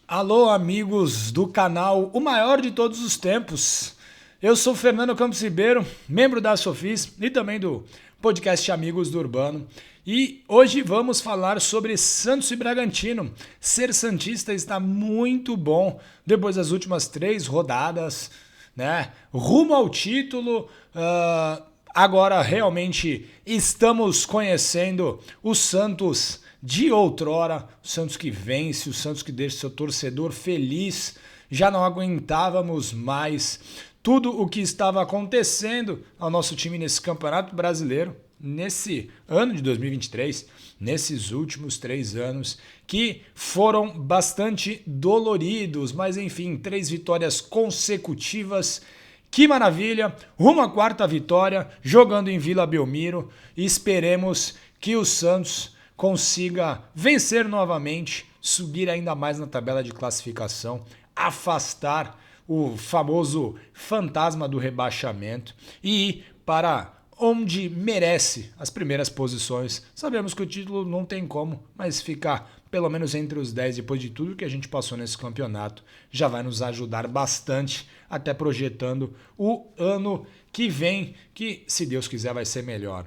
Alô, amigos do canal O Maior de Todos os Tempos. Eu sou Fernando Campos Ribeiro, membro da Sofis e também do podcast Amigos do Urbano. E hoje vamos falar sobre Santos e Bragantino. Ser santista está muito bom depois das últimas 3 rodadas, né? Rumo ao título. Agora realmente estamos conhecendo o Santos de outrora, o Santos que vence, o Santos que deixa seu torcedor feliz. Já não aguentávamos mais tudo o que estava acontecendo ao nosso time nesse Campeonato Brasileiro, nesse ano de 2023, nesses últimos 3 anos, que foram bastante doloridos, mas enfim, 3 vitórias consecutivas. Que maravilha! Rumo à 4ª vitória, jogando em Vila Belmiro, e esperemos que o Santos consiga vencer novamente, subir ainda mais na tabela de classificação, afastar o famoso fantasma do rebaixamento e ir para onde merece as primeiras posições. Sabemos que o título não tem como, mas ficar pelo menos entre os 10 depois de tudo que a gente passou nesse campeonato já vai nos ajudar bastante, até projetando o ano que vem, que se Deus quiser vai ser melhor.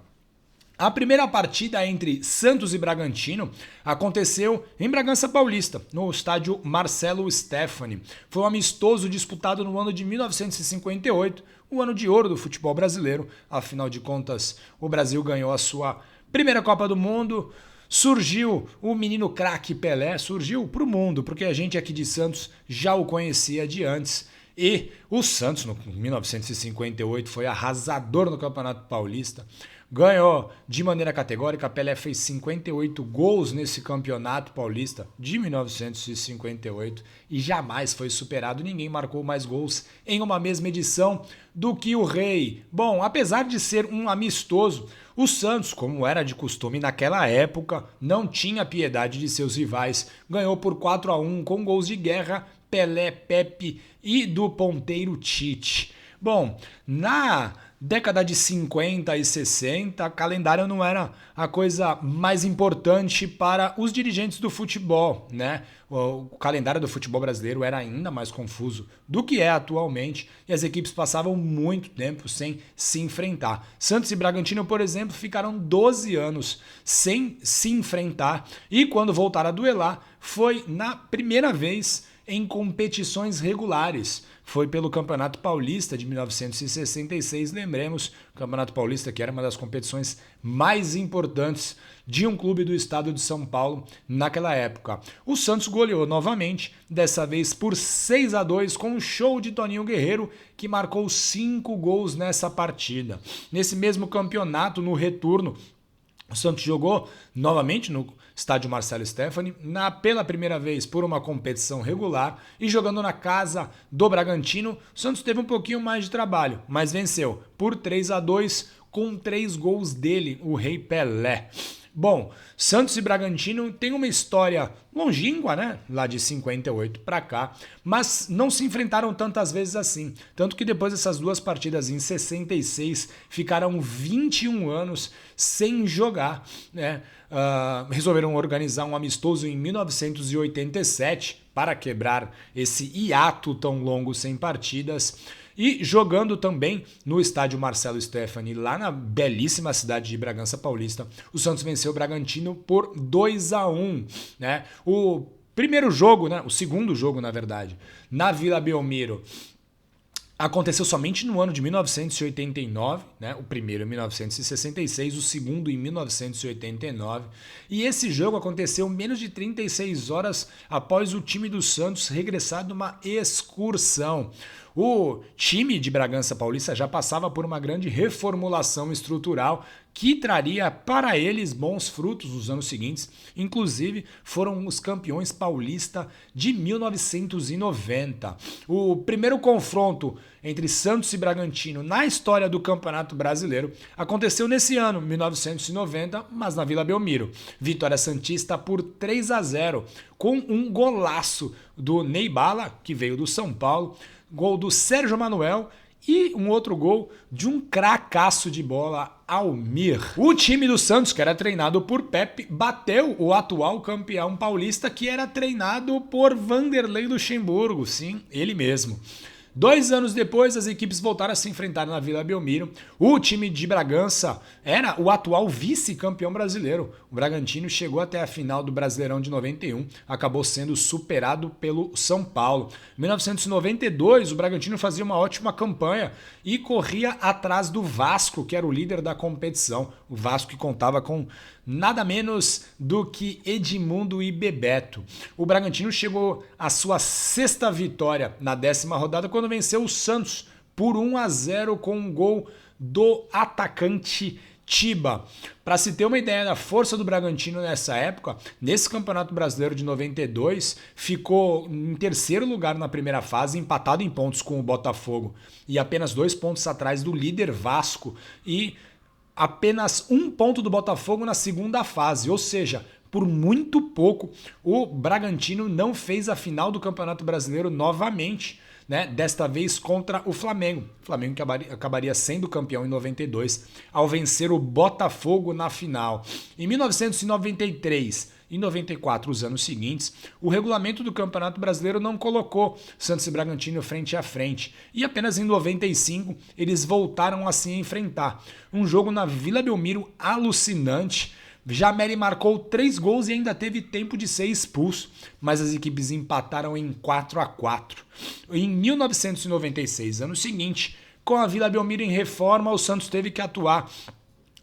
A primeira partida entre Santos e Bragantino aconteceu em Bragança Paulista, no estádio Marcelo Steffani. Foi um amistoso disputado no ano de 1958, o ano de ouro do futebol brasileiro. Afinal de contas, o Brasil ganhou a sua primeira Copa do Mundo. Surgiu o menino craque Pelé, surgiu para o mundo, porque a gente aqui de Santos já o conhecia de antes. E o Santos, no 1958, foi arrasador no Campeonato Paulista. Ganhou de maneira categórica. Pelé fez 58 gols nesse campeonato paulista de 1958 e jamais foi superado. Ninguém marcou mais gols em uma mesma edição do que o Rei. Bom, apesar de ser um amistoso, o Santos, como era de costume naquela época, não tinha piedade de seus rivais. Ganhou por 4-1 com gols de Guerra, Pelé, Pepe e do ponteiro Tite. Bom, na década de 50 e 60, calendário não era a coisa mais importante para os dirigentes do futebol, né? O calendário do futebol brasileiro era ainda mais confuso do que é atualmente e as equipes passavam muito tempo sem se enfrentar. Santos e Bragantino, por exemplo, ficaram 12 anos sem se enfrentar e quando voltaram a duelar foi na primeira vez em competições regulares. Foi pelo Campeonato Paulista de 1966, lembremos, o Campeonato Paulista que era uma das competições mais importantes de um clube do estado de São Paulo naquela época. O Santos goleou novamente, dessa vez por 6-2 com um show de Toninho Guerreiro, que marcou 5 gols nessa partida. Nesse mesmo campeonato, no retorno, o Santos jogou novamente no estádio Marcelo Steffani, pela primeira vez por uma competição regular e jogando na casa do Bragantino. O Santos teve um pouquinho mais de trabalho, mas venceu por 3-2 com 3 gols dele, o Rei Pelé. Bom, Santos e Bragantino tem uma história longínqua, né? Lá de 58 para cá, mas não se enfrentaram tantas vezes assim. Tanto que depois dessas 2 partidas em 66, ficaram 21 anos sem jogar, né? Resolveram organizar um amistoso em 1987 para quebrar esse hiato tão longo sem partidas. E jogando também no estádio Marcelo Steffani, lá na belíssima cidade de Bragança Paulista, o Santos venceu o Bragantino por 2-1, né? O primeiro jogo, né? O segundo jogo, na verdade, na Vila Belmiro, aconteceu somente no ano de 1989, né? O primeiro em 1966, o segundo em 1989. E esse jogo aconteceu menos de 36 horas após o time do Santos regressar de uma excursão. O time de Bragança Paulista já passava por uma grande reformulação estrutural que traria para eles bons frutos nos anos seguintes. Inclusive, foram os campeões paulista de 1990. O primeiro confronto entre Santos e Bragantino na história do Campeonato Brasileiro aconteceu nesse ano, 1990, mas na Vila Belmiro. Vitória santista por 3-0, com um golaço do Ney Bala, que veio do São Paulo, gol do Sérgio Manuel e um outro gol de um cracaço de bola, Almir. O time do Santos, que era treinado por Pepe, bateu o atual campeão paulista, que era treinado por Vanderlei Luxemburgo, sim, ele mesmo. 2 anos depois, as equipes voltaram a se enfrentar na Vila Belmiro. O time de Bragança era o atual vice-campeão brasileiro. O Bragantino chegou até a final do Brasileirão de 91, acabou sendo superado pelo São Paulo. Em 1992, o Bragantino fazia uma ótima campanha e corria atrás do Vasco, que era o líder da competição. O Vasco que contava com nada menos do que Edmundo e Bebeto. O Bragantino chegou à sua 6ª vitória na 10ª rodada quando venceu o Santos por 1-0 com um gol do atacante Tiba. Para se ter uma ideia da força do Bragantino nessa época, nesse Campeonato Brasileiro de 92, ficou em 3º lugar na primeira fase, empatado em pontos com o Botafogo e apenas 2 pontos atrás do líder Vasco e apenas 1 ponto do Botafogo na segunda fase, ou seja, por muito pouco o Bragantino não fez a final do Campeonato Brasileiro novamente, né? Desta vez contra o Flamengo. O Flamengo que acabaria sendo campeão em 92 ao vencer o Botafogo na final. Em 1993 e 94, os anos seguintes, o regulamento do Campeonato Brasileiro não colocou Santos e Bragantino frente a frente. E apenas em 95 eles voltaram a se enfrentar. Um jogo na Vila Belmiro alucinante. Jameli marcou 3 gols e ainda teve tempo de ser expulso, mas as equipes empataram em 4-4. Em 1996, ano seguinte, com a Vila Belmiro em reforma, o Santos teve que atuar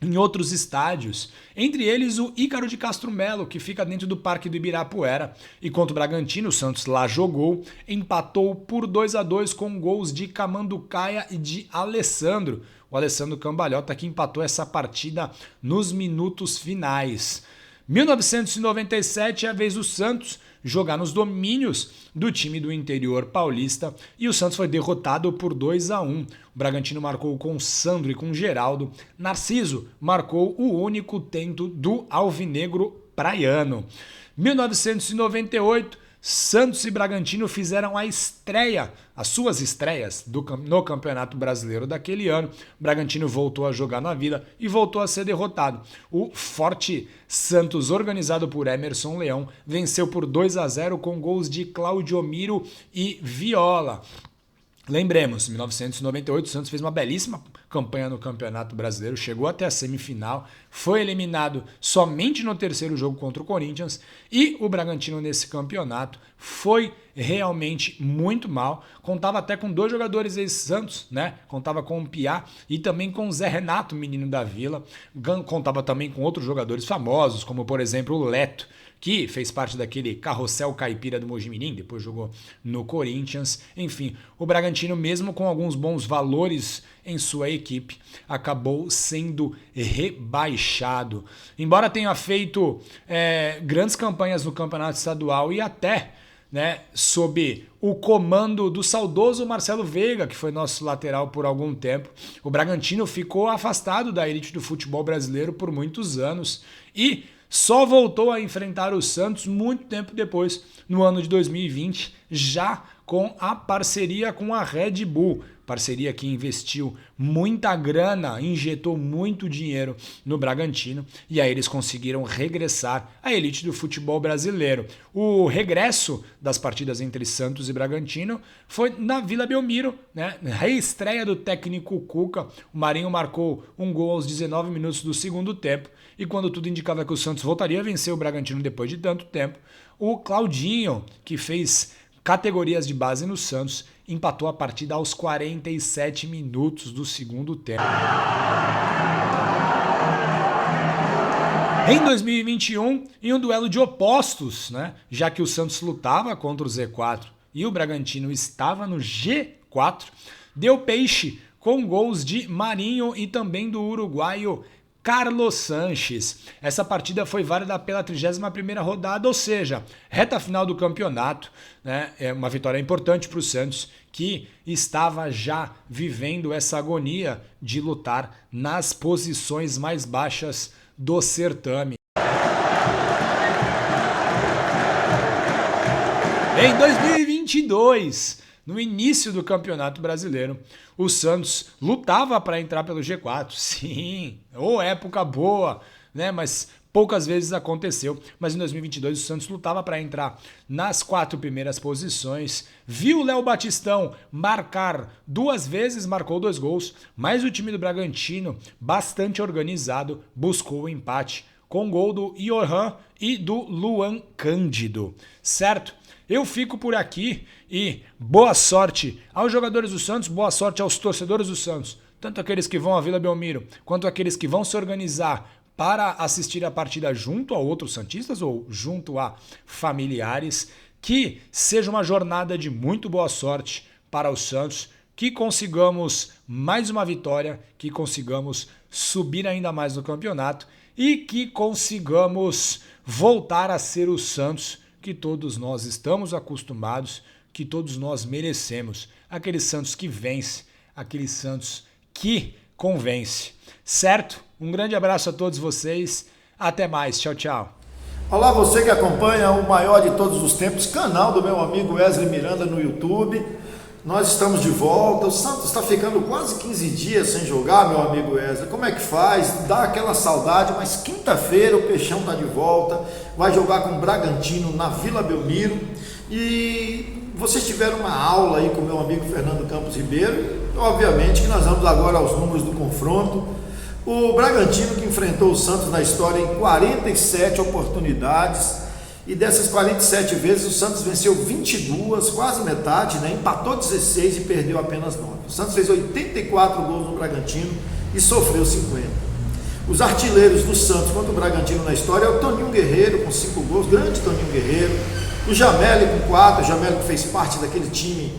em outros estádios, entre eles o Ícaro de Castro Melo, que fica dentro do Parque do Ibirapuera, e contra o Bragantino, o Santos lá jogou, empatou por 2-2 com gols de Camanducaia e de Alessandro. O Alessandro Cambalhota que empatou essa partida nos minutos finais. 1997 é a vez do Santos jogar nos domínios do time do interior paulista e o Santos foi derrotado por 2-1. O Bragantino marcou com Sandro e com Geraldo. Narciso marcou o único tento do alvinegro praiano. 1998, Santos e Bragantino fizeram as suas estreias no Campeonato Brasileiro daquele ano. O Bragantino voltou a jogar na Vila e voltou a ser derrotado. O forte Santos, organizado por Emerson Leão, venceu por 2-0 com gols de Claudio Miro e Viola. Lembremos, em 1998 o Santos fez uma belíssima campanha no Campeonato Brasileiro, chegou até a semifinal, foi eliminado somente no 3º jogo contra o Corinthians e o Bragantino nesse campeonato foi realmente muito mal. Contava até com 2 jogadores ex-Santos, né? Contava com o Piá e também com o Zé Renato, menino da Vila. Contava também com outros jogadores famosos, como por exemplo o Leto, que fez parte daquele carrossel caipira do Mojimirim, depois jogou no Corinthians. Enfim, o Bragantino, mesmo com alguns bons valores em sua equipe, acabou sendo rebaixado. Embora tenha feito grandes campanhas no Campeonato Estadual e até, né, sob o comando do saudoso Marcelo Veiga, que foi nosso lateral por algum tempo, o Bragantino ficou afastado da elite do futebol brasileiro por muitos anos e só voltou a enfrentar o Santos muito tempo depois, no ano de 2020, já com a parceria com a Red Bull. Parceria que investiu muita grana, injetou muito dinheiro no Bragantino e aí eles conseguiram regressar à elite do futebol brasileiro. O regresso das partidas entre Santos e Bragantino foi na Vila Belmiro, né? Reestreia do técnico Cuca. O Marinho marcou um gol aos 19 minutos do segundo tempo e quando tudo indicava que o Santos voltaria a vencer o Bragantino depois de tanto tempo, o Claudinho, que fez categorias de base no Santos, empatou a partida aos 47 minutos do segundo tempo. Em 2021, em um duelo de opostos, né, já que o Santos lutava contra o Z4 e o Bragantino estava no G4, deu peixe com gols de Marinho e também do uruguaio Carlos Sanches. Essa partida foi válida pela 31ª rodada, ou seja, reta final do campeonato, né? É uma vitória importante para o Santos, que estava já vivendo essa agonia de lutar nas posições mais baixas do certame. Em 2022, no início do Campeonato Brasileiro, o Santos lutava para entrar pelo G4. Sim, época boa, né? Mas poucas vezes aconteceu. Mas em 2022 o Santos lutava para entrar nas 4 primeiras posições. Viu o Léo Batistão marcar 2 vezes, marcou 2 gols. Mas o time do Bragantino, bastante organizado, buscou o empate com gol do Johan e do Luan Cândido, certo? Eu fico por aqui e boa sorte aos jogadores do Santos, boa sorte aos torcedores do Santos, tanto aqueles que vão à Vila Belmiro, quanto aqueles que vão se organizar para assistir a partida junto a outros santistas ou junto a familiares. Que seja uma jornada de muito boa sorte para o Santos, que consigamos mais uma vitória, que consigamos subir ainda mais no campeonato e que consigamos voltar a ser o Santos que todos nós estamos acostumados, que todos nós merecemos. Aquele Santos que vence, aquele Santos que convence. Certo? Um grande abraço a todos vocês. Até mais. Tchau, tchau. Olá, você que acompanha o maior de todos os tempos, canal do meu amigo Wesley Miranda no YouTube. Nós estamos de volta. O Santos está ficando quase 15 dias sem jogar, meu amigo Wesley. Como é que faz? Dá aquela saudade, mas quinta-feira o Peixão está de volta. Vai jogar com o Bragantino na Vila Belmiro. E vocês tiveram uma aula aí com o meu amigo Fernando Campos Ribeiro. E, obviamente que nós vamos agora aos números do confronto. O Bragantino, que enfrentou o Santos na história em 47 oportunidades. E dessas 47 vezes o Santos venceu 22, quase metade, né? Empatou 16 e perdeu apenas 9. O Santos fez 84 gols no Bragantino e sofreu 50. Os artilheiros do Santos contra o Bragantino na história é o Toninho Guerreiro com 5 gols, grande Toninho Guerreiro. O Jameli com 4, o Jameli que fez parte daquele time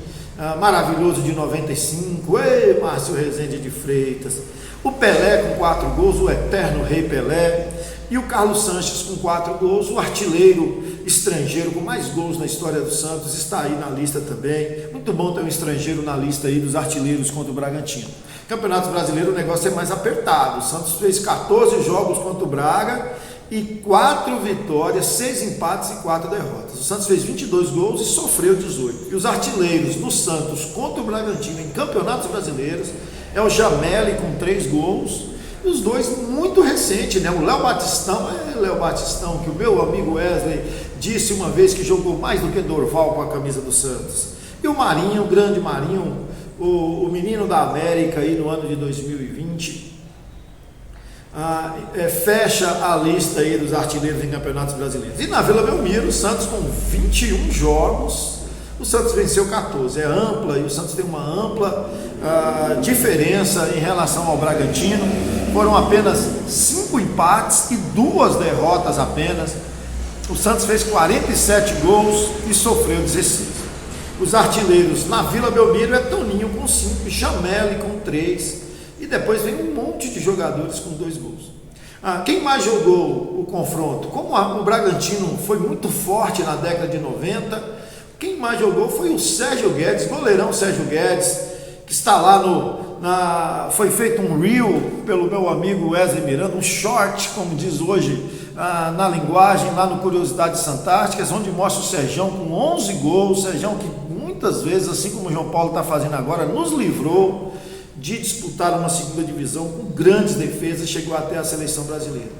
maravilhoso de 95. Ei, Márcio Rezende de Freitas. O Pelé com 4 gols, o eterno Rei Pelé. E o Carlos Sanches com 4 gols, o artilheiro estrangeiro com mais gols na história do Santos, está aí na lista também. Muito bom ter um estrangeiro na lista aí dos artilheiros contra o Bragantino. Campeonato Brasileiro o negócio é mais apertado. O Santos fez 14 jogos contra o Braga e 4 vitórias, 6 empates e 4 derrotas. O Santos fez 22 gols e sofreu 18. E os artilheiros do Santos contra o Bragantino em campeonatos brasileiros é o Jameli com 3 gols. E os dois muito recentes, né? O Léo Batistão, que o meu amigo Wesley disse uma vez que jogou mais do que Dorval com a camisa do Santos. E o Marinho, o grande Marinho, o menino da América aí no ano de 2020, fecha a lista aí dos artilheiros em campeonatos brasileiros. E na Vila Belmiro, o Santos com 21 jogos, o Santos venceu 14, é ampla, e o Santos tem uma ampla diferença em relação ao Bragantino. Foram apenas 5 empates e 2 derrotas apenas. O Santos fez 47 gols e sofreu 16. Os artilheiros na Vila Belmiro é Toninho com 5, Jameli com 3 e depois vem um monte de jogadores com 2 gols. Quem mais jogou o confronto? Como o Bragantino foi muito forte na década de 90, quem mais jogou foi o Sérgio Guedes, goleirão Sérgio Guedes, que está lá foi feito um reel pelo meu amigo Wesley Miranda, um short, como diz hoje na linguagem, lá no Curiosidades Fantásticas, onde mostra o Serjão com 11 gols, Serjão que muitas vezes, assim como o João Paulo está fazendo agora, nos livrou de disputar uma segunda divisão com grandes defesas, chegou até a seleção brasileira.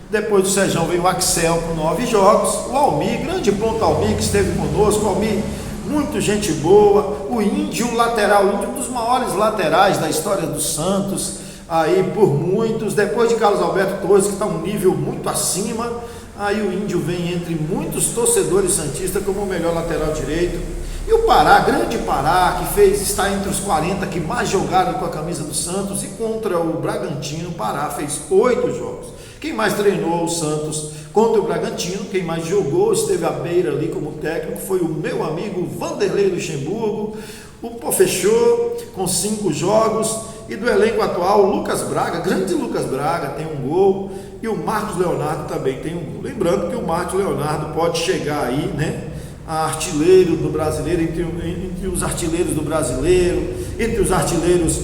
Depois do Serjão veio o Axel com 9 jogos, o Almir, grande ponto Almir, que esteve conosco, o Almir, muito gente boa, o Índio, o lateral, o Índio, um dos maiores laterais da história do Santos, aí por muitos, depois de Carlos Alberto Torres, que está um nível muito acima, aí o Índio vem entre muitos torcedores santistas como o melhor lateral direito. E o Pará, grande Pará, que está entre os 40 que mais jogaram com a camisa do Santos, e contra o Bragantino, o Pará fez 8 jogos. Quem mais treinou o Santos contra o Bragantino, quem mais jogou, esteve à beira ali como técnico, foi o meu amigo Vanderlei Luxemburgo, o Pofechô, com 5 jogos, e do elenco atual, o Lucas Braga, grande Lucas Braga, tem um gol, e o Marcos Leonardo também tem um gol. Lembrando que o Marcos Leonardo pode chegar aí, né, a artilheiro do brasileiro, entre os artilheiros do brasileiro, entre os artilheiros,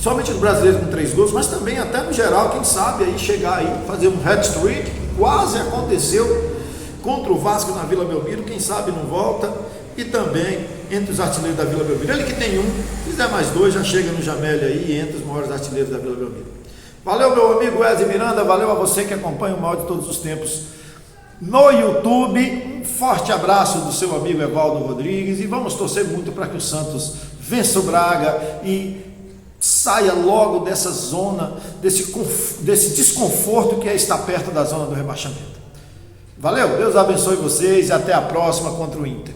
somente do brasileiro com 3 gols, mas também até no geral, quem sabe aí chegar aí, fazer um hat-trick, quase aconteceu contra o Vasco na Vila Belmiro, quem sabe não volta, e também entre os artilheiros da Vila Belmiro. Ele que tem um, se fizer mais dois, já chega no Jamel aí, entre os maiores artilheiros da Vila Belmiro. Valeu, meu amigo Wesley Miranda, valeu a você que acompanha o maior de todos os tempos no YouTube. Um forte abraço do seu amigo Evaldo Rodrigues, e vamos torcer muito para que o Santos vença o Braga e saia logo dessa zona, desse desconforto que é estar perto da zona do rebaixamento. Valeu, Deus abençoe vocês e até a próxima contra o Inter.